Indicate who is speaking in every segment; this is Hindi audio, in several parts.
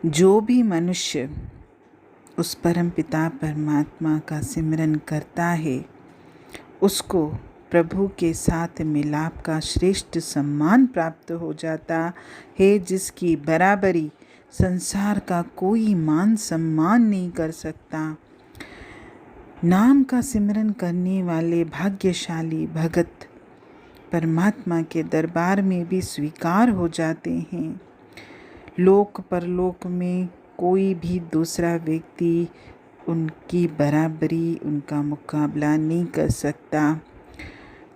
Speaker 1: जो भी मनुष्य उस परम पिता परमात्मा का सिमरन करता है उसको प्रभु के साथ मिलाप का श्रेष्ठ सम्मान प्राप्त हो जाता है, जिसकी बराबरी संसार का कोई मान सम्मान नहीं कर सकता। नाम का सिमरन करने वाले भाग्यशाली भगत परमात्मा के दरबार में भी स्वीकार हो जाते हैं। लोक परलोक में कोई भी दूसरा व्यक्ति उनकी बराबरी, उनका मुकाबला नहीं कर सकता।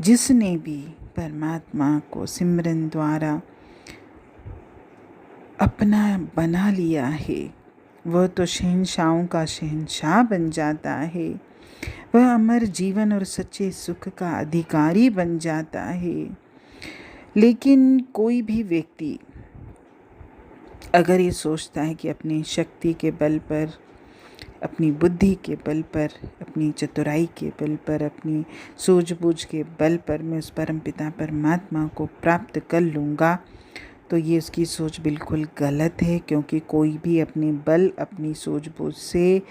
Speaker 1: जिसने भी परमात्मा को सिमरन द्वारा अपना बना लिया है वह तो शहंशाहों का शहंशाह बन जाता है। वह अमर जीवन और सच्चे सुख का अधिकारी बन जाता है। लेकिन कोई भी व्यक्ति अगर ये सोचता है कि अपनी शक्ति के बल पर, अपनी बुद्धि के बल पर, अपनी चतुराई के बल पर, अपनी सूझबूझ के बल पर मैं उस परमपिता परमात्मा को प्राप्त कर लूँगा, तो ये उसकी सोच बिल्कुल गलत है। क्योंकि कोई भी अपने बल, अपनी सूझबूझ से,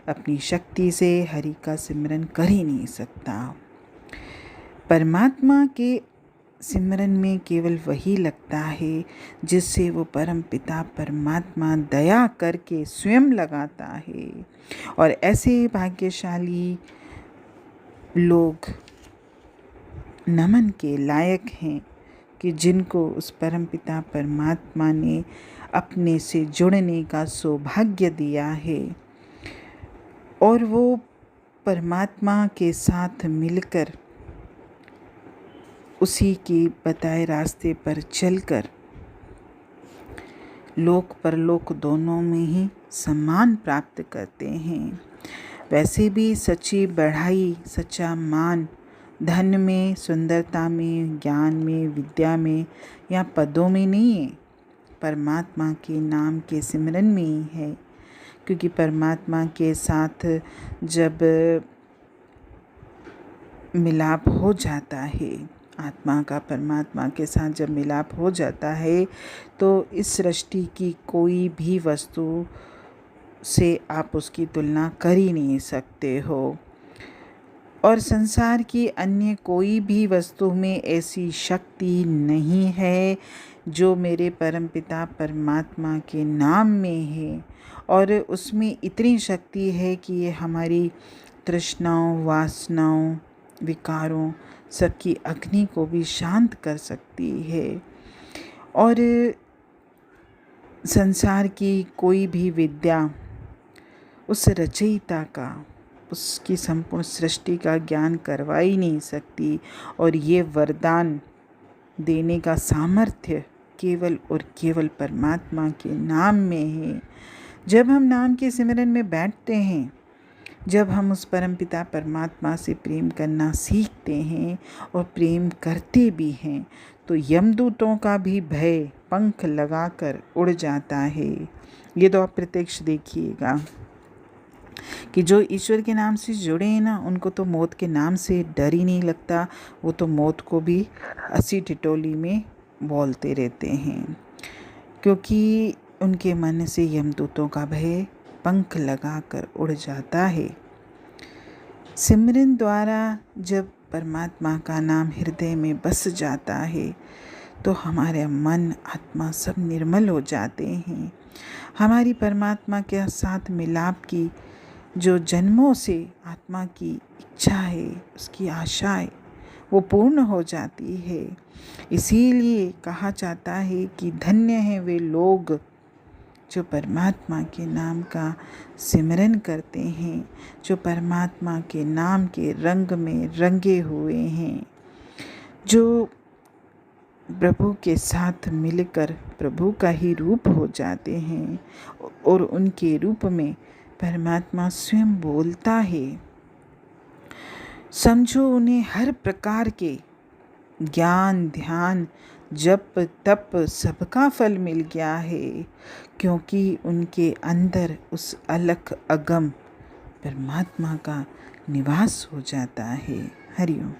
Speaker 1: अपनी शक्ति से हरि का सिमरन कर ही नहीं सकता। परमात्मा के सिमरन में केवल वही लगता है जिससे वो परम पिता परमात्मा दया करके स्वयं लगाता है। और ऐसे भाग्यशाली लोग नमन के लायक हैं कि जिनको उस परम पिता परमात्मा ने अपने से जुड़ने का सौभाग्य दिया है और वो परमात्मा के साथ मिलकर उसी के बताए रास्ते पर चलकर लोक परलोक दोनों में ही सम्मान प्राप्त करते हैं। वैसे भी सच्ची बढ़ाई, सच्चा मान धन में, सुंदरता में, ज्ञान में, विद्या में या पदों में नहीं है, परमात्मा के नाम के सिमरन में ही है। क्योंकि परमात्मा के साथ जब मिलाप हो जाता है, आत्मा का परमात्मा के साथ जब मिलाप हो जाता है, तो इस सृष्टि की कोई भी वस्तु से आप उसकी तुलना कर ही नहीं सकते हो। और संसार की अन्य कोई भी वस्तु में ऐसी शक्ति नहीं है जो मेरे परमपिता परमात्मा के नाम में है। और उसमें इतनी शक्ति है कि ये हमारी तृष्णाओं, वासनाओं, विकारों सबकी अग्नि को भी शांत कर सकती है। और संसार की कोई भी विद्या उस रचयिता का, उसकी संपूर्ण सृष्टि का ज्ञान करवा ही नहीं सकती। और ये वरदान देने का सामर्थ्य केवल और केवल परमात्मा के नाम में है। जब हम नाम के सिमरन में बैठते हैं, जब हम उस परमपिता परमात्मा से प्रेम करना सीखते हैं और प्रेम करते भी हैं, तो यमदूतों का भी भय पंख लगाकर उड़ जाता है। ये तो आप प्रत्यक्ष देखिएगा कि जो ईश्वर के नाम से जुड़े हैं ना, उनको तो मौत के नाम से डर ही नहीं लगता। वो तो मौत को भी हंसी ठिठोली में बोलते रहते हैं, क्योंकि उनके मन से यमदूतों का भय पंख लगाकर उड़ जाता है। सिमरन द्वारा जब परमात्मा का नाम हृदय में बस जाता है तो हमारे मन, आत्मा सब निर्मल हो जाते हैं। हमारी परमात्मा के साथ मिलाप की जो जन्मों से आत्मा की इच्छा है, उसकी आशा है, वो पूर्ण हो जाती है। इसीलिए कहा जाता है कि धन्य हैं वे लोग जो परमात्मा के नाम का सिमरन करते हैं, जो परमात्मा के नाम के रंग में रंगे हुए हैं, जो प्रभु के साथ मिलकर प्रभु का ही रूप हो जाते हैं। और उनके रूप में परमात्मा स्वयं बोलता है। समझो उन्हें हर प्रकार के ज्ञान, ध्यान, जप, तप सबका फल मिल गया है, क्योंकि उनके अंदर उस अलख अगम परमात्मा का निवास हो जाता है। हरि ओम।